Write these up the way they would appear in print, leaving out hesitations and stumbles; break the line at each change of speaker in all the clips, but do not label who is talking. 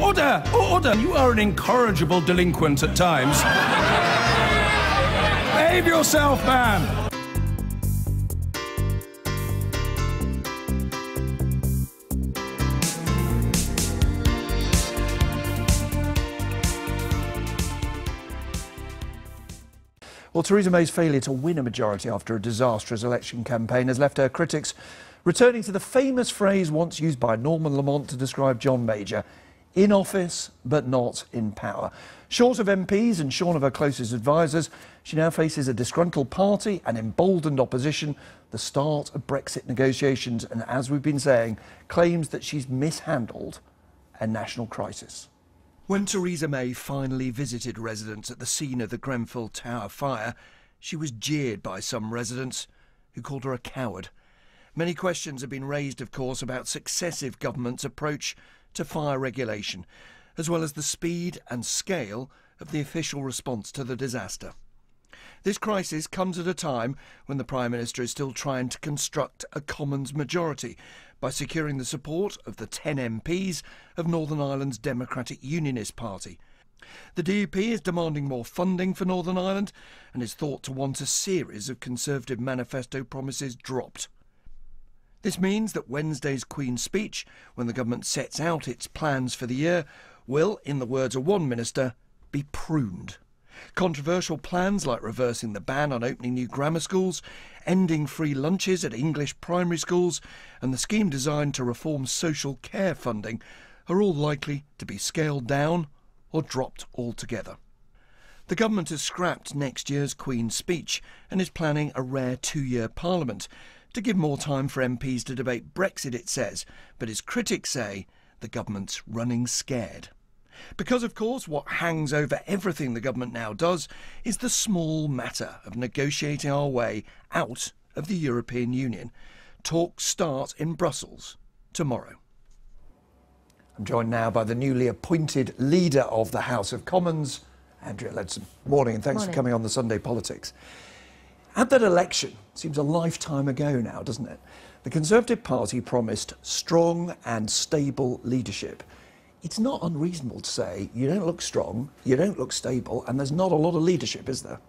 Order! Order! You are an incorrigible delinquent at times. Behave yourself, man!
Well, Theresa May's failure to win a majority after a disastrous election campaign has left her critics returning to the famous phrase once used by Norman Lamont to describe John Major: in office, but not in power. Short of MPs and shorn of her closest advisers, she now faces a disgruntled party and emboldened opposition, the start of Brexit negotiations, and, as we've been saying, claims that she's mishandled a national crisis. When Theresa May finally visited residents at the scene of the Grenfell Tower fire, she was jeered by some residents who called her a coward. Many questions have been raised, of course, about successive governments' approach to fire regulation, as well as the speed and scale of the official response to the disaster. This crisis comes at a time when the Prime Minister is still trying to construct a Commons majority by securing the support of the 10 MPs of Northern Ireland's Democratic Unionist Party. The DUP is demanding more funding for Northern Ireland and is thought to want a series of Conservative manifesto promises dropped. This means that Wednesday's Queen's speech, when the government sets out its plans for the year, will, in the words of one minister, be pruned. Controversial plans like reversing the ban on opening new grammar schools, ending free lunches at English primary schools, and the scheme designed to reform social care funding are all likely to be scaled down or dropped altogether. The government has scrapped next year's Queen's speech and is planning a rare 2-year parliament to give more time for MPs to debate Brexit, it says, but its critics say the government's running scared. Because, of course, what hangs over everything the government now does is the small matter of negotiating our way out of the European Union. Talks start in Brussels tomorrow. I'm joined now by the newly appointed leader of the House of Commons, Andrea Leadsom. Morning, and thanks for coming on the Sunday Politics. At that election, seems a lifetime ago now, doesn't it? The Conservative Party promised strong and stable leadership. It's not unreasonable to say you don't look strong, you don't look stable, and there's not a lot of leadership, is there?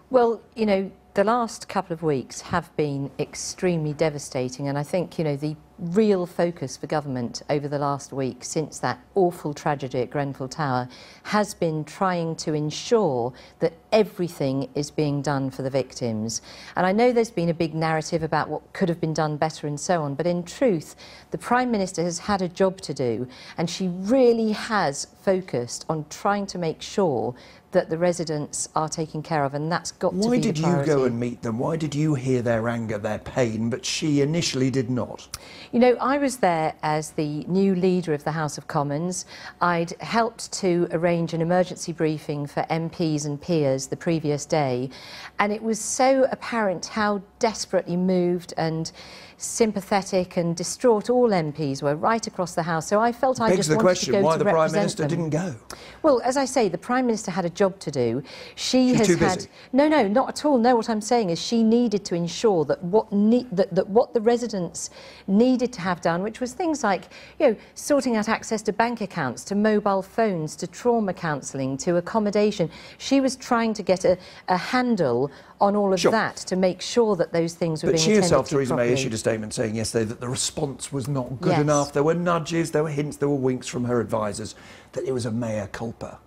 Well, you know, the last couple of weeks have been extremely devastating, and I think, you know, the real focus for government over the last week since that awful tragedy at Grenfell Tower has been trying to ensure that everything is being done for the victims. And I know there's been a big narrative about what could have been done better and so on, but in truth, the Prime Minister has had a job to do, and she really has focused on trying to make sure that the residents are taken care of, and that's got to be the priority.
Why did you go and meet them? Why did you hear their anger, their pain, but she initially did not?
You know, I was there as the new leader of the House of Commons. I'd helped to arrange an emergency briefing for MPs and peers the previous day, and it was so apparent how desperately moved and sympathetic and distraught all MPs were right across the House. So I felt I just wanted to go to represent them. Begs the question why the Prime Minister didn't go.
Well,
as I say, the Prime Minister had a job to do.
She's too busy.
No, not at all. No, what I'm saying is she needed to ensure that what the residents needed to have done, which was things like, you know, sorting out access to bank accounts, to mobile phones, to trauma counselling, to accommodation. She was trying to get a handle on all of that to make sure that those things were being attended to properly. But she herself,
Theresa May, issued a statement saying yesterday that the response was not good enough. There were nudges, there were hints, there were winks from her advisers that it was a mea culpa.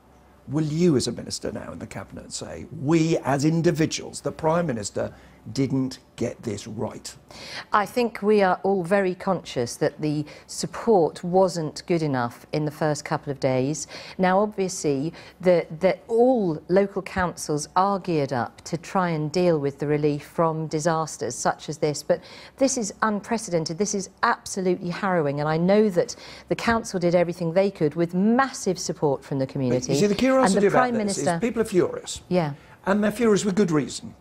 Will you, as a minister now in the Cabinet, say, we as individuals, the Prime Minister, didn't get this right?
I think we are all very conscious that the support wasn't good enough in the first couple of days. Now, obviously, that all local councils are geared up to try and deal with the relief from disasters such as this, but this is unprecedented. This is absolutely harrowing, and I know that the council did everything they could with massive support from the community.
But you see, the curiosity about this is people are furious.
Yeah.
And they're furious with good reason.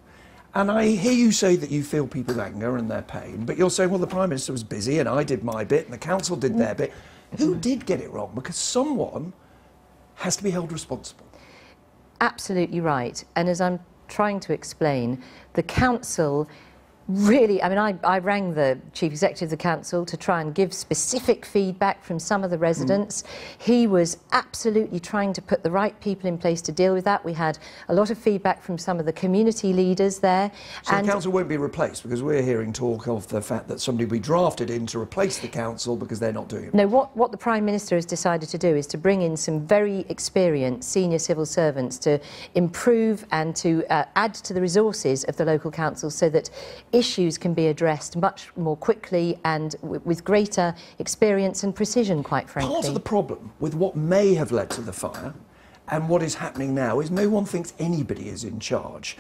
And I hear you say that you feel people's anger and their pain, but you're saying, well, the Prime Minister was busy and I did my bit and the Council did their bit. Who did get it wrong? Because someone has to be held responsible.
Absolutely right. And as I'm trying to explain, the Council really, I mean, I rang the Chief Executive of the Council to try and give specific feedback from some of the residents. He was absolutely trying to put the right people in place to deal with that. We had a lot of feedback from some of the community leaders there.
So the council won't be replaced, because we're hearing talk of the fact that somebody will be drafted in to replace the council because they're not doing it.
No, what the Prime Minister has decided to do is to bring in some very experienced senior civil servants to improve and to add to the resources of the local council so that issues can be addressed much more quickly and with greater experience and precision, quite frankly.
Part of the problem with what may have led to the fire and what is happening now is no one thinks anybody is in charge.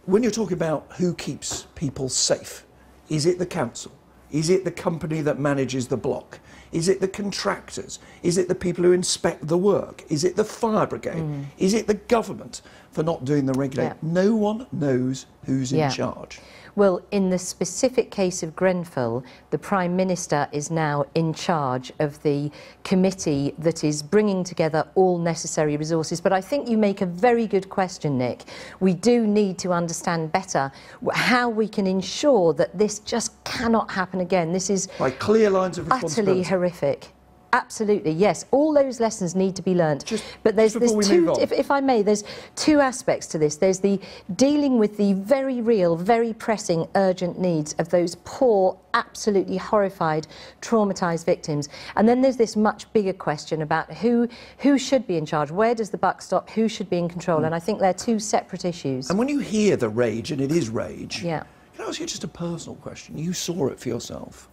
When you're talking about who keeps people safe, is it the council? Is it the company that manages the block? Is it the contractors? Is it the people who inspect the work? Is it the fire brigade? Is it the government for not doing the regulation?
Yeah.
No one knows who's in charge.
Well, in the specific case of Grenfell, the Prime Minister is now in charge of the committee that is bringing together all necessary resources. But I think you make a very good question, Nick. We do need to understand better how we can ensure that this just cannot happen again. This is
by clear lines of responsibility.
Utterly horrific. Absolutely, yes. All those lessons need to be learnt. But there's two, if I may, there's two aspects to this. There's the dealing with the very real, very pressing, urgent needs of those poor, absolutely horrified, traumatised victims. And then there's this much bigger question about who should be in charge, where does the buck stop, who should be in control. And I think they're two separate issues.
And when you hear the rage, and it is rage,
yeah.
Can I ask you just a personal question? You saw it for yourself.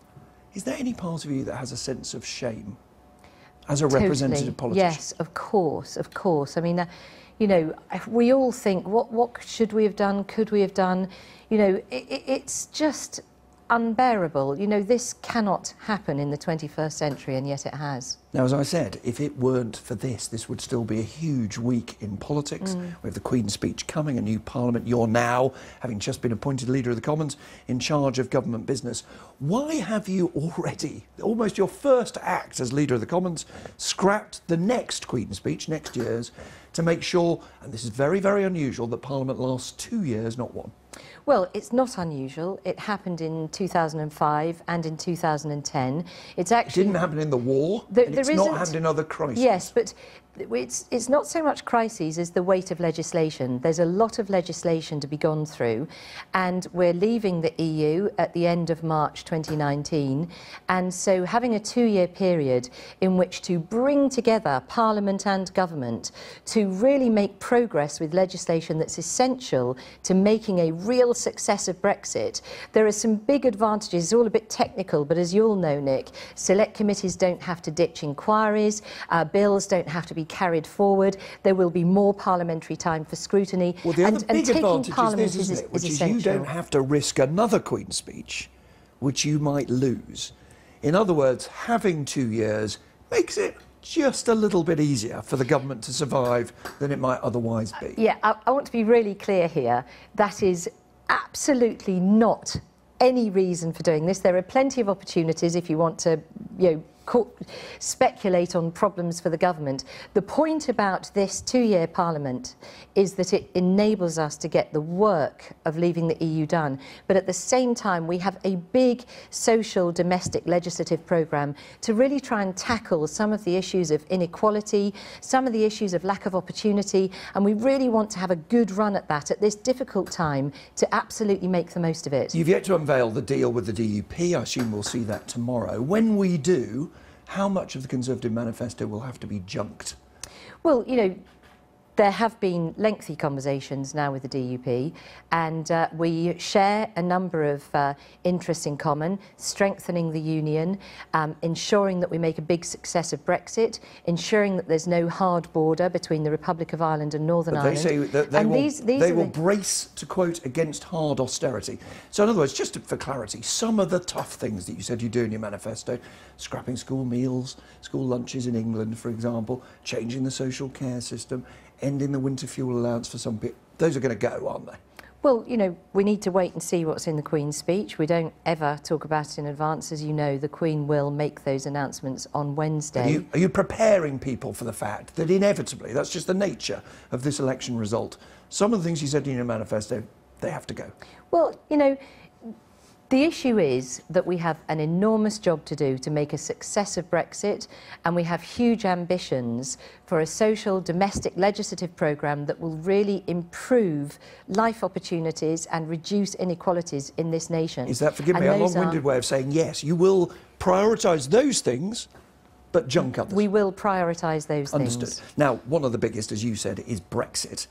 Is there any part of you that has a sense of shame as a representative politician?
Yes, of course, of course. I mean, you know, we all think, what should we have done, could we have done? You know, it's just unbearable. You know, this cannot happen in the 21st century, and yet it has.
Now, as I said, if it weren't for this would still be a huge week in politics. We have the Queen's speech coming, a new Parliament. You're now, having just been appointed Leader of the Commons, in charge of government business. Why have you already, almost your first act as Leader of the Commons, scrapped the next Queen's speech, next year's, to make sure, and this is very, very unusual, that Parliament lasts 2 years, not one?
Well, it's not unusual. It happened in 2005 and in 2010. It's actually...
It didn't happen in the war, and it's not happened in other crises.
Yes, but it's not so much crises as the weight of legislation. There's a lot of legislation to be gone through, and we're leaving the EU at the end of March 2019, and so having a 2-year period in which to bring together Parliament and government to really make progress with legislation that's essential to making a real success of Brexit. There are some big advantages. It's all a bit technical, but as you all know, Nick, select committees don't have to ditch inquiries, bills don't have to be carried forward, there will be more parliamentary time for scrutiny.
Well, the other big advantage
Parliament
is this, isn't it? Which is
essential.
you don't have to risk another Queen's speech, which you might lose. In other words, having 2 years makes it just a little bit easier for the government to survive than it might otherwise be.
Yeah, I want to be really clear here. That is absolutely not any reason for doing this. There are plenty of opportunities if you want to, you know, speculate on problems for the government. The point about this 2-year Parliament is that it enables us to get the work of leaving the EU done, but at the same time we have a big social domestic legislative programme to really try and tackle some of the issues of inequality, some of the issues of lack of opportunity, and we really want to have a good run at that at this difficult time to absolutely make the most of it.
You've yet to unveil the deal with the DUP. I assume we'll see that tomorrow. When we do, how much of the Conservative manifesto will have to be junked?
Well, you know, there have been lengthy conversations now with the DUP, and we share a number of interests in common: strengthening the union, ensuring that we make a big success of Brexit, ensuring that there's no hard border between the Republic of Ireland and Northern Ireland.
They say that they will brace, to quote, against hard austerity. So in other words, just for clarity, some of the tough things that you said you do in your manifesto, scrapping school meals, school lunches in England, for example, changing the social care system, ending the winter fuel allowance for some people, those are going to go, aren't they?
Well, you know, we need to wait and see what's in the Queen's speech. We don't ever talk about it in advance. As you know, the Queen will make those announcements on Wednesday.
Are you preparing people for the fact that inevitably, that's just the nature of this election result, some of the things you said in your manifesto, they have to go?
Well, you know, The issue is that we have an enormous job to do to make a success of Brexit, and we have huge ambitions for a social, domestic, legislative programme that will really improve life opportunities and reduce inequalities in this nation.
Is that, forgive me, a long-winded way of saying yes, you will prioritise those things, but junk others?
We will prioritise those
Understood.
things.
Now, one of the biggest, as you said, is Brexit.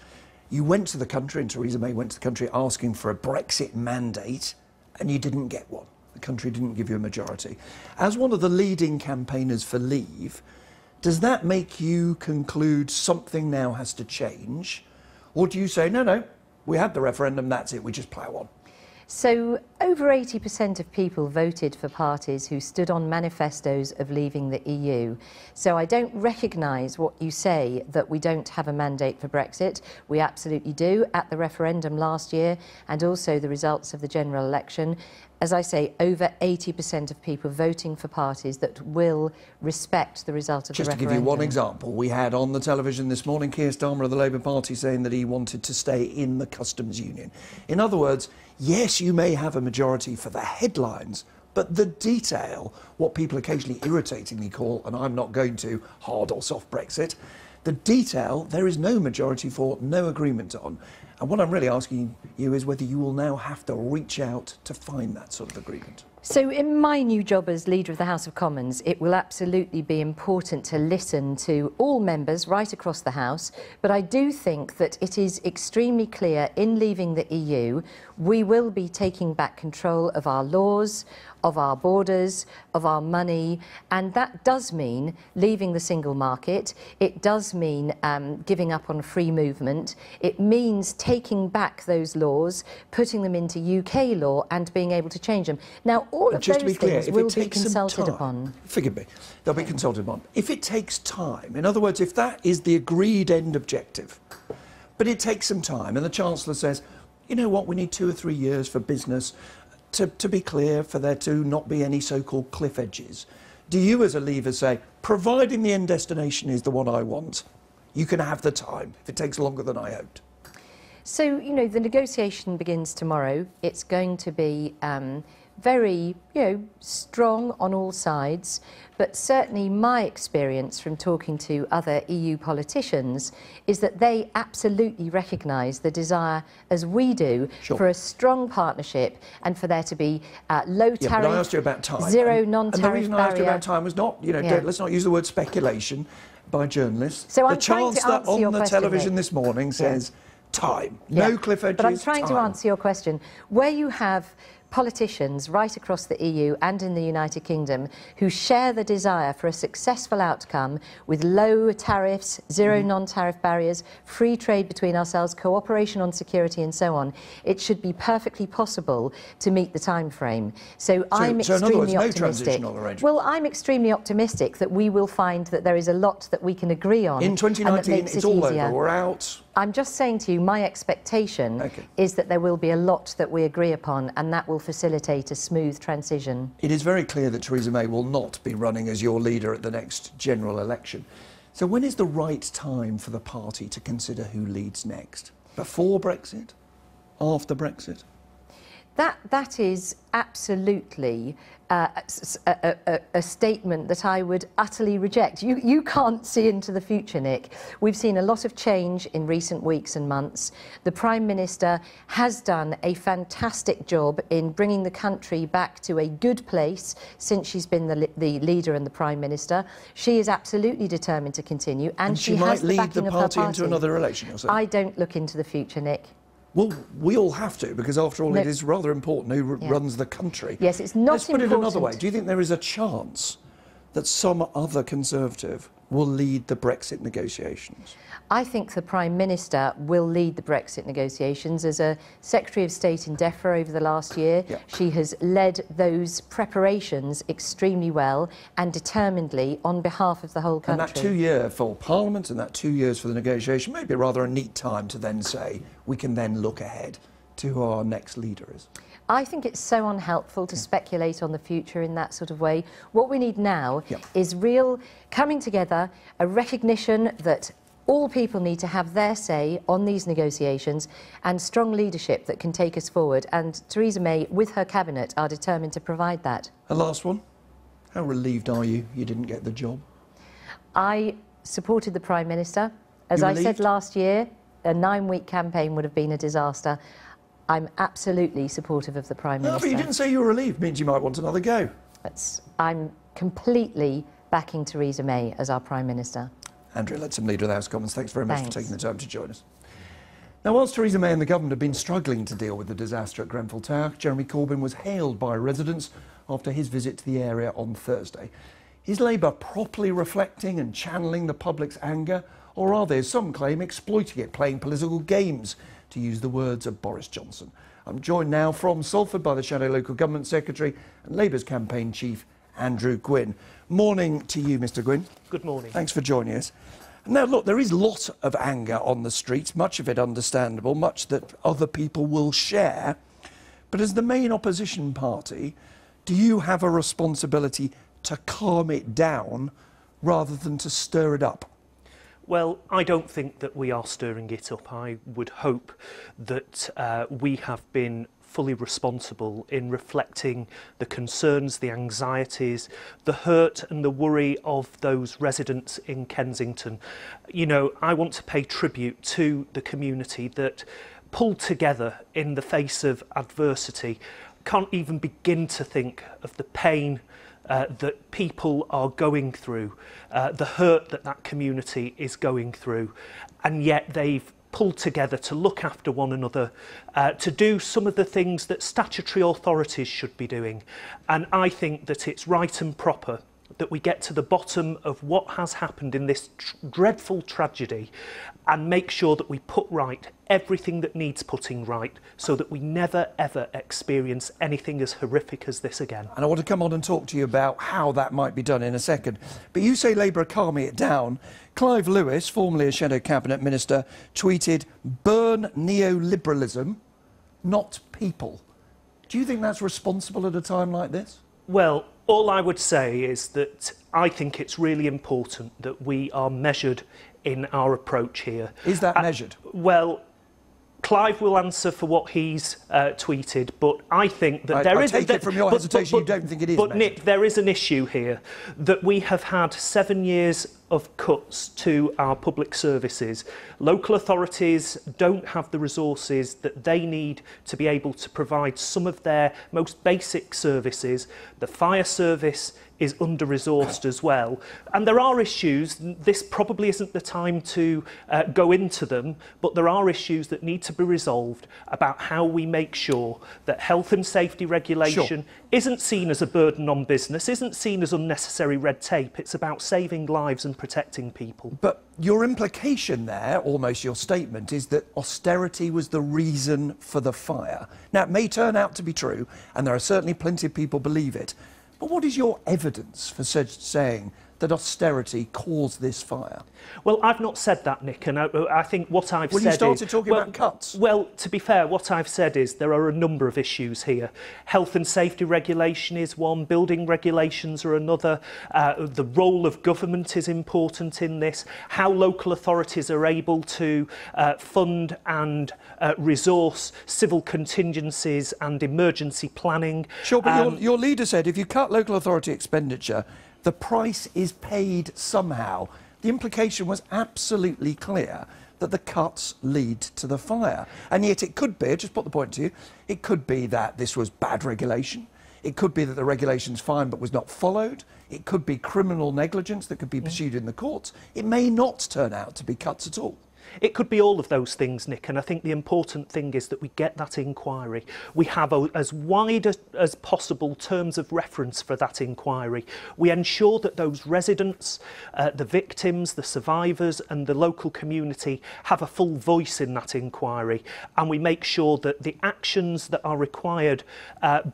You went to the country, and Theresa May went to the country asking for a Brexit mandate, and you didn't get one. The country didn't give you a majority. As one of the leading campaigners for Leave, does that make you conclude something now has to change? Or do you say, no, we had the referendum, that's it, we just plough on?
So over 80% of people voted for parties who stood on manifestos of leaving the EU. So I don't recognise what you say, that we don't have a mandate for Brexit. We absolutely do, at the referendum last year and also the results of the general election. As I say, over 80% of people voting for parties that will respect the result of the referendum.
Just to give you one example, we had on the television this morning Keir Starmer of the Labour Party saying that he wanted to stay in the customs union. In other words, yes, you may have a majority for the headlines, but the detail, what people occasionally irritatingly call, and I'm not going to, hard or soft Brexit, the detail there is no majority for, no agreement on. And what I'm really asking you is whether you will now have to reach out to find that sort of agreement.
So in my new job as Leader of the House of Commons, it will absolutely be important to listen to all members right across the House, but I do think that it is extremely clear in leaving the EU, we will be taking back control of our laws, of our borders, of our money, and that does mean leaving the single market. It does mean giving up on free movement. It means taking back those laws, putting them into UK law and being able to change them. Now, all of
just
those
to be clear,
things will be consulted upon.
Forgive me, they'll be consulted upon. If it takes time, in other words, if that is the agreed end objective, but it takes some time, and the Chancellor says, you know what, we need 2 or 3 years for business to be clear, for there to not be any so-called cliff edges. Do you as a Leaver say, providing the end destination is the one I want, you can have the time if it takes longer than I hoped?
So, you know, the negotiation begins tomorrow. It's going to be very, strong on all sides, but certainly my experience from talking to other EU politicians is that they absolutely recognise the desire, as we do, for a strong partnership and for there to be low tariff,
but I asked you about time.
zero non-tariff barrier.
And the reason I asked you about time was not, let's not use the word speculation by journalists.
So
the Chancellor on the television this morning says time, no cliff edges,
but I'm trying to answer your question. Where you have politicians right across the EU and in the United Kingdom who share the desire for a successful outcome with low tariffs, zero non-tariff barriers, free trade between ourselves, cooperation on security and so on, it should be perfectly possible to meet the time frame. So I'm extremely optimistic. Well, I'm extremely optimistic that we will find that there is a lot that we can agree on.
In 2019, it's all over, we're out.
I'm just saying to you, my expectation is that there will be a lot that we agree upon, and that will facilitate a smooth transition.
It is very clear that Theresa May will not be running as your leader at the next general election. So when is the right time for the party to consider who leads next? Before Brexit? After Brexit?
That is absolutely a statement that I would utterly reject. You can't see into the future, Nick. We've seen a lot of change in recent weeks and months. The Prime Minister has done a fantastic job in bringing the country back to a good place since she's been the leader and the Prime Minister. She is absolutely determined to continue, and she has the backing of her party.
Might lead the party into another election, you're saying?
I don't look into the future, Nick.
Well, we all have to, because after all, it is rather important who runs the country.
Yes, it's not
Let's put it another way. Do you think there is a chance that some other Conservative will lead the Brexit negotiations?
I think the Prime Minister will lead the Brexit negotiations. As a Secretary of State in DEFRA over the last year, she has led those preparations extremely well and determinedly on behalf of the whole country.
And that 2 year for Parliament and that 2 years for the negotiation may be rather a neat time to then say we can then look ahead to who our next leader is.
I think it's so unhelpful to speculate on the future in that sort of way. What we need now is real coming together, a recognition that All people need to have their say on these negotiations and strong leadership that can take us forward. And Theresa May, with her cabinet, are determined to provide that.
And last one, how relieved are you didn't get the job?
I supported the Prime Minister. As I said last year, a 9-week campaign would have been a disaster. I'm absolutely supportive of the Prime Minister.
No, but you didn't say you were relieved. Means you might want another go.
I'm completely backing Theresa May as our Prime Minister.
Andrea Leadsom, Leader of the House of Commons, thanks very much for taking the time to join us. Now, whilst Theresa May and the government have been struggling to deal with the disaster at Grenfell Tower, Jeremy Corbyn was hailed by residents after his visit to the area on Thursday. Is Labour properly reflecting and channeling the public's anger, or are they, some claim, exploiting it, playing political games, to use the words of Boris Johnson? I'm joined now from Salford by the Shadow Local Government Secretary and Labour's campaign chief, Andrew Gwynn. Morning to you, Mr Gwynn.
Good morning.
Thanks for joining us. Now, look, there is a lot of anger on the streets, much of it understandable, much that other people will share. But as the main opposition party, do you have a responsibility to calm it down rather than to stir it up?
Well, I don't think that we are stirring it up. I would hope that we have been fully responsible in reflecting the concerns, the anxieties, the hurt and the worry of those residents in Kensington. You know, I want to pay tribute to the community that pulled together in the face of adversity. Can't even begin to think of the pain that people are going through, the hurt that that community is going through, and yet they've pulled together to look after one another, to do some of the things that statutory authorities should be doing. And I think that it's right and proper that we get to the bottom of what has happened in this dreadful tragedy and make sure that we put right everything that needs putting right so that we never ever experience anything as horrific as this again.
And I want to come on and talk to you about how that might be done in a second. But you say Labour are calming it down. Clive Lewis, formerly a Shadow Cabinet Minister, tweeted, "Burn neoliberalism, not people." Do you think that's responsible at a time like this?
Well, all I would say is that I think it's really important that we are measured in our approach here.
Is that measured?
Well, Clive will answer for what he's tweeted, but I think that
I take it from your hesitation you don't think it is
But
measured.
Nick, there is an issue here that we have had 7 years of cuts to our public services. Local authorities don't have the resources that they need to be able to provide some of their most basic services. The fire service is under-resourced as well. And there are issues, this probably isn't the time to go into them, but there are issues that need to be resolved about how we make sure that health and safety regulation isn't seen as a burden on business, isn't seen as unnecessary red tape. It's about saving lives and protecting people.
But your implication there, almost your statement, is that austerity was the reason for the fire. Now, it may turn out to be true, and there are certainly plenty of people believe it. But what is your evidence for saying that austerity caused this fire?
Well, I've not said that, Nick, and I think what I've said is...
Well, you started talking about cuts.
Well, to be fair, what I've said is there are a number of issues here. Health and safety regulation is one, building regulations are another. The role of government is important in this. How local authorities are able to fund and resource civil contingencies and emergency planning.
Sure, but your leader said if you cut local authority expenditure, the price is paid somehow. The implication was absolutely clear that the cuts lead to the fire. And yet it could be, I just put the point to you, it could be that this was bad regulation. It could be that the regulation's fine but was not followed. It could be criminal negligence that could be pursued in the courts. It may not turn out to be cuts at all.
It could be all of those things, Nick, and I think the important thing is that we get that inquiry. We have as wide as possible terms of reference for that inquiry. We ensure that those residents, the victims, the survivors and the local community have a full voice in that inquiry, and we make sure that the actions that are required,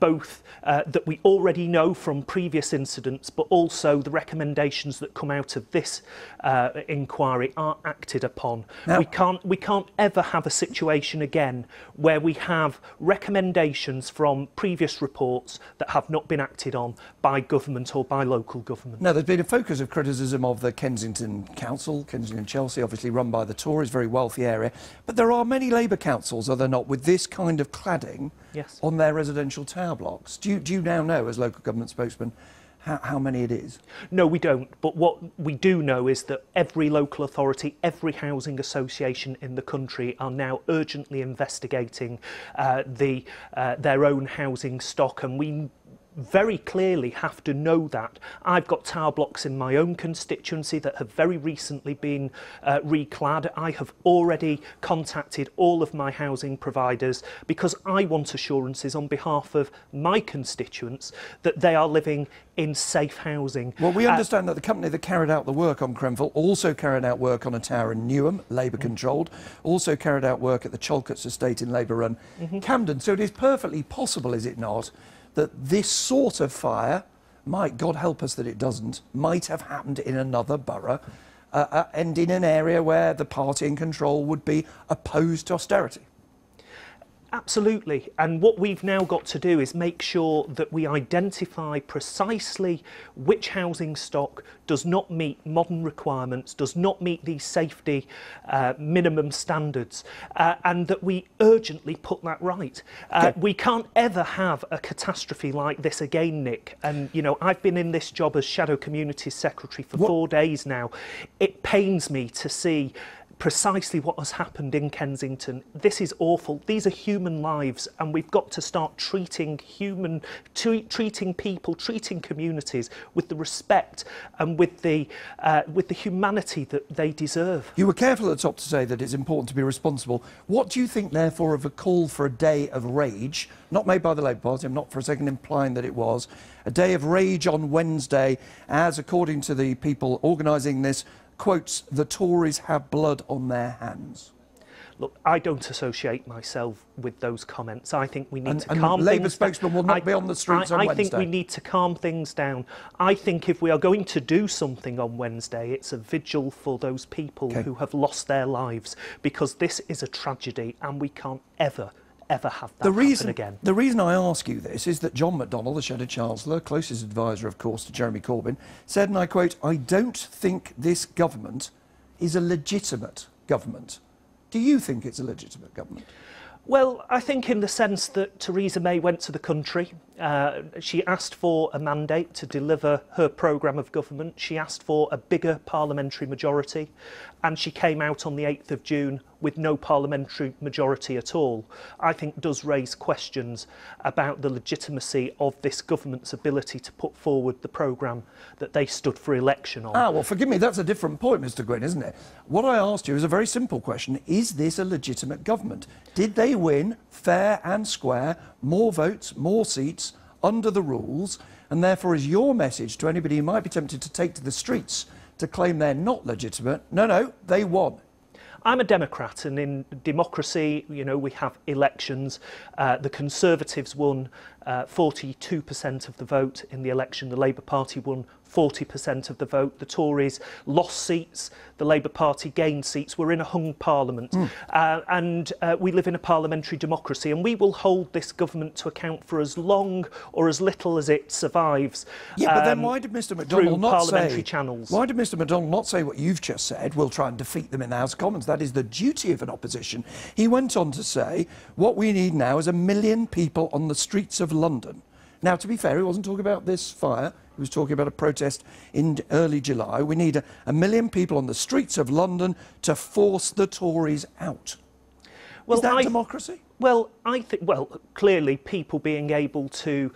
both that we already know from previous incidents, but also the recommendations that come out of this inquiry are acted upon.
Now,
we can't ever have a situation again where we have recommendations from previous reports that have not been acted on by government or by local government.
Now, there's been a focus of criticism of the Kensington Council, Kensington Chelsea, obviously run by the Tories, very wealthy area. But there are many Labour councils, are there not, with this kind of cladding
Yes.
on their residential tower blocks? Do you now know, as local government spokesman, how many it is?
No, we don't. But what we do know is that every local authority, every housing association in the country are now urgently investigating their own housing stock, and we very clearly have to know that. I've got tower blocks in my own constituency that have very recently been reclad. I have already contacted all of my housing providers because I want assurances on behalf of my constituents that they are living in safe housing.
Well, we understand that the company that carried out the work on Grenfell also carried out work on a tower in Newham, Labour controlled, also carried out work at the Chalcots estate in Labour run Camden. So it is perfectly possible, is it not, that this sort of fire, might God help us that it doesn't, might have happened in another borough and in an area where the party in control would be opposed to austerity.
Absolutely, and what we've now got to do is make sure that we identify precisely which housing stock does not meet modern requirements, does not meet these safety minimum standards, and that we urgently put that right. We can't ever have a catastrophe like this again, Nick, and you know, I've been in this job as Shadow Communities Secretary for 4 days now. It pains me to see precisely what has happened in Kensington. This is awful. These are human lives, and we've got to start treating people, treating communities with the respect and with the humanity that they deserve.
You were careful at the top to say that it's important to be responsible. What do you think, therefore, of a call for a day of rage, not made by the Labour Party, I'm not for a second implying that it was, a day of rage on Wednesday, as, according to the people organising this, quotes, the Tories have blood on their hands?
Look, I don't associate myself with those comments. I think we need to calm
things down. Labour
things
spokesman will not be on the streets on Wednesday.
I think we need to calm things down. I think if we are going to do something on Wednesday, it's a vigil for those people who have lost their lives, because this is a tragedy and we can't ever have that happen again.
The reason I ask you this is that John McDonnell, the Shadow Chancellor, closest advisor, of course, to Jeremy Corbyn, said, and I quote, "I don't think this government is a legitimate government." Do you think it's a legitimate government?
Well, I think in the sense that Theresa May went to the country, she asked for a mandate to deliver her programme of government, she asked for a bigger parliamentary majority, and she came out on the 8th of June with no parliamentary majority at all. I think does raise questions about the legitimacy of this government's ability to put forward the programme that they stood for election on.
Ah, well, forgive me, that's a different point, Mr Gwynne, isn't it? What I asked you is a very simple question. Is this a legitimate government? Did they win, fair and square, more votes, more seats, under the rules? And therefore, is your message to anybody who might be tempted to take to the streets to claim they're not legitimate, no, they won?
I'm a Democrat, and in democracy, you know, we have elections. The Conservatives won 42% of the vote in the election. The Labour Party won 40% of the vote. The Tories lost seats. The Labour Party gained seats. We're in a hung parliament. And we live in a parliamentary democracy, and we will hold this government to account for as long or as little as it survives.
Yeah, but then why did Mr McDonnell not
parliamentary
say...
channels.
Why did Mr McDonnell not say what you've just said? We'll try and defeat them in the House of Commons. That is the duty of an opposition. He went on to say, what we need now is 1 million people on the streets of London. Now, to be fair, he wasn't talking about this fire. He was talking about a protest in early July. We need 1 million people on the streets of London to force the Tories out. Is that democracy?
Well, I think, clearly people being able to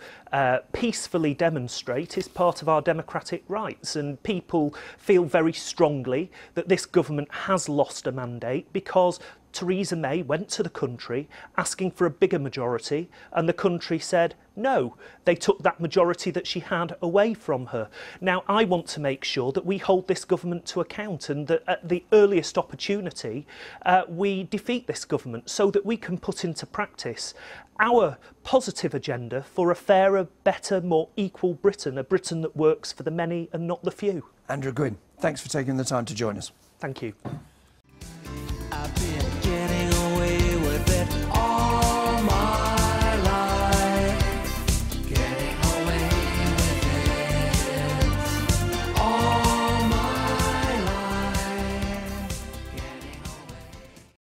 peacefully demonstrate is part of our democratic rights, and people feel very strongly that this government has lost a mandate because Theresa May went to the country asking for a bigger majority, and the country said no. They took that majority that she had away from her. Now, I want to make sure that we hold this government to account, and that at the earliest opportunity we defeat this government so that we can put into practice our positive agenda for a fairer, better, more equal Britain, a Britain that works for the many and not the few.
Andrew Gwynne, thanks for taking the time to join us.
Thank you.
I've been.